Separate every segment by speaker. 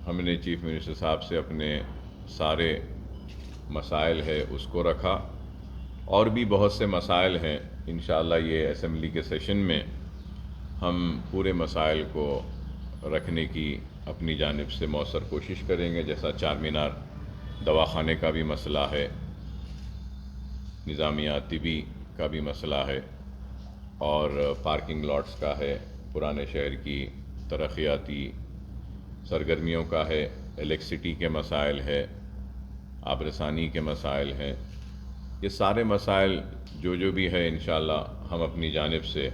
Speaker 1: ہم نے chief minister صاحب سے اپنے سارے مسائل ہے اس کو رکھا، اور بھی بہت سے مسائل ہیں۔ انشاءاللہ یہ اسمبلی کے سیشن میں ہم پورے مسائل کو رکھنے کی اپنی جانب سے مؤثر کوشش کریں گے، جیسا چار مینار دواخانے کا بھی مسئلہ ہے، نظامیہ طبی کا بھی مسئلہ ہے، اور پارکنگ لاٹس کا ہے، پرانے شہر کی ترقیاتی سرگرمیوں کا ہے، الیکٹرسٹی کے مسائل ہے، آبرسانی کے مسائل ہیں۔ یہ سارے مسائل جو بھی ہے انشاءاللہ ہم اپنی جانب سے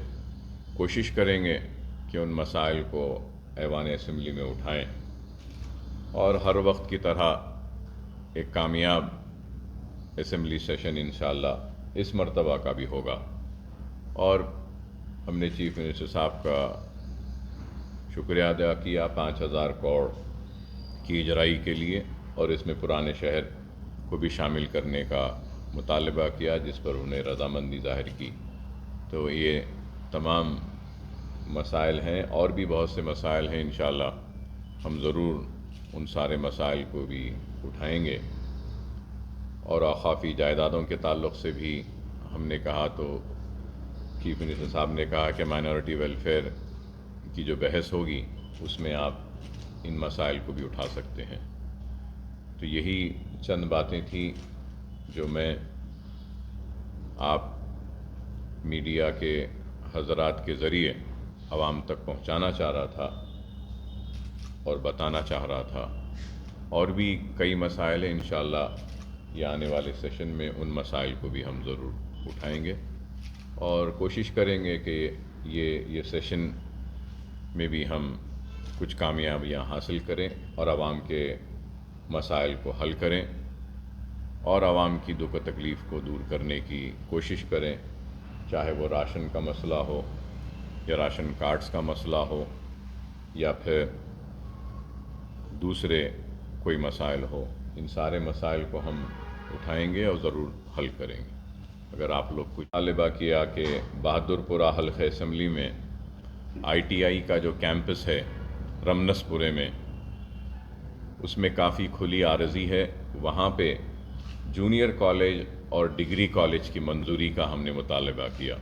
Speaker 1: کوشش کریں گے کہ ان مسائل کو ایوان اسمبلی میں اٹھائیں، اور ہر وقت کی طرح ایک کامیاب اسمبلی سیشن انشاءاللہ اس مرتبہ کا بھی ہوگا۔ اور ہم نے چیف منسٹر صاحب کا شکریہ ادا کیا 5,000 کروڑ کی اجرائی کے لیے، اور اس میں پرانے شہر کو بھی شامل کرنے کا مطالبہ کیا، جس پر انہیں رضامندی ظاہر کی۔ تو یہ تمام مسائل ہیں، اور بھی بہت سے مسائل ہیں، انشاءاللہ ہم ضرور ان سارے مسائل کو بھی اٹھائیں گے۔ اور اوقافی جائیدادوں کے تعلق سے بھی ہم نے کہا، تو چیف منسٹر صاحب نے کہا کہ مائنورٹی ویلفیئر کی جو بحث ہوگی اس میں آپ ان مسائل کو بھی اٹھا سکتے ہیں۔ تو یہی چند باتیں تھیں جو میں آپ میڈیا کے حضرات کے ذریعے عوام تک پہنچانا چاہ رہا تھا اور بتانا چاہ رہا تھا۔ اور بھی کئی مسائل ہیں، انشاءاللہ یہ آنے والے سیشن میں ان مسائل کو بھی ہم ضرور اٹھائیں گے، اور کوشش کریں گے کہ یہ سیشن میں بھی ہم کچھ کامیابیاں حاصل کریں اور عوام کے مسائل کو حل کریں، اور عوام کی دکھ و تکلیف کو دور کرنے کی کوشش کریں، چاہے وہ راشن کا مسئلہ ہو، یا راشن کارڈز کا مسئلہ ہو، یا پھر دوسرے کوئی مسائل ہو۔ ان سارے مسائل کو ہم اٹھائیں گے اور ضرور حل کریں گے۔ اگر آپ لوگ کچھ مطالبہ کیا کہ بہادر پورہ حلقہ اسمبلی میں ITI کا جو کیمپس ہے رمنس پورے میں، اس میں کافی کھلی عارضی ہے، وہاں پہ جونیئر کالج اور ڈگری کالج کی منظوری کا ہم نے مطالبہ کیا،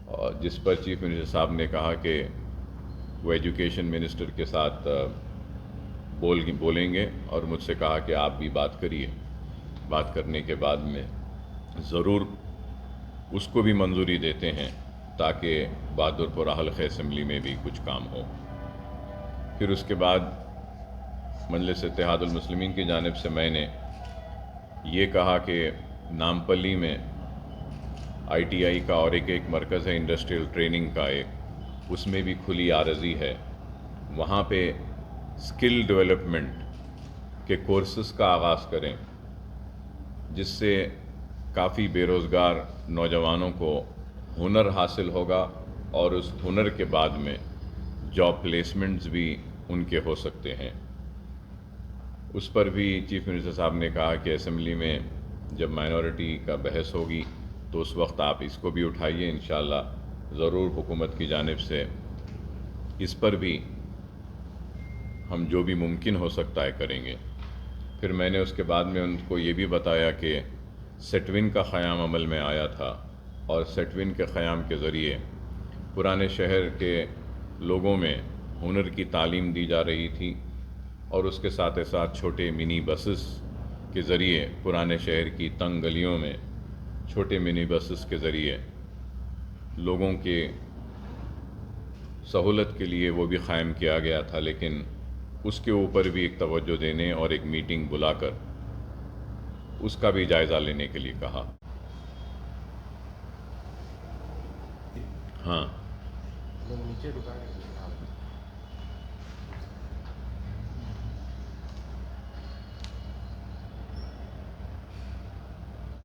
Speaker 1: اور جس پر چیف منسٹر صاحب نے کہا کہ وہ ایجوکیشن منسٹر کے ساتھ بولیں گے، اور مجھ سے کہا کہ آپ بھی بات کریے۔ بات کرنے کے بعد میں ضرور اس کو بھی منظوری دیتے ہیں، تاکہ بہادر پورہ حلقہ اسمبلی میں بھی کچھ کام ہو۔ پھر اس کے بعد مجلس اتحاد المسلمین کی جانب سے میں نے یہ کہا کہ نامپلی میں ITI کا اور ایک مرکز ہے انڈسٹریل ٹریننگ کا، اس میں بھی کھلی عارضی ہے، وہاں پہ اسکل ڈیولپمنٹ کے کورسز کا آغاز کریں، جس سے کافی بے روزگار نوجوانوں کو ہنر حاصل ہوگا، اور اس ہنر کے بعد میں جاب پلیسمنٹس بھی ان کے ہو سکتے ہیں۔ اس پر بھی چیف منسٹر صاحب نے کہا کہ اسمبلی میں جب مائنورٹی کا بحث ہوگی تو اس وقت آپ اس کو بھی اٹھائیے، انشاءاللہ ضرور حکومت کی جانب سے اس پر بھی ہم جو بھی ممکن ہو سکتا ہے کریں گے۔ پھر میں نے اس کے بعد میں ان کو یہ بھی بتایا کہ سیٹون کا قیام عمل میں آیا تھا، اور سیٹون کے قیام کے ذریعے پرانے شہر کے لوگوں میں ہنر کی تعلیم دی جا رہی تھی، اور اس کے ساتھ ساتھ چھوٹے منی بسز کے ذریعے پرانے شہر کی تنگ گلیوں میں چھوٹے منی بسز کے ذریعے لوگوں کے سہولت کے لیے وہ بھی قائم کیا گیا تھا، لیکن اس کے اوپر بھی ایک توجہ دینے اور ایک میٹنگ بلا کر اس کا بھی جائزہ لینے کے لیے کہا۔ ہاں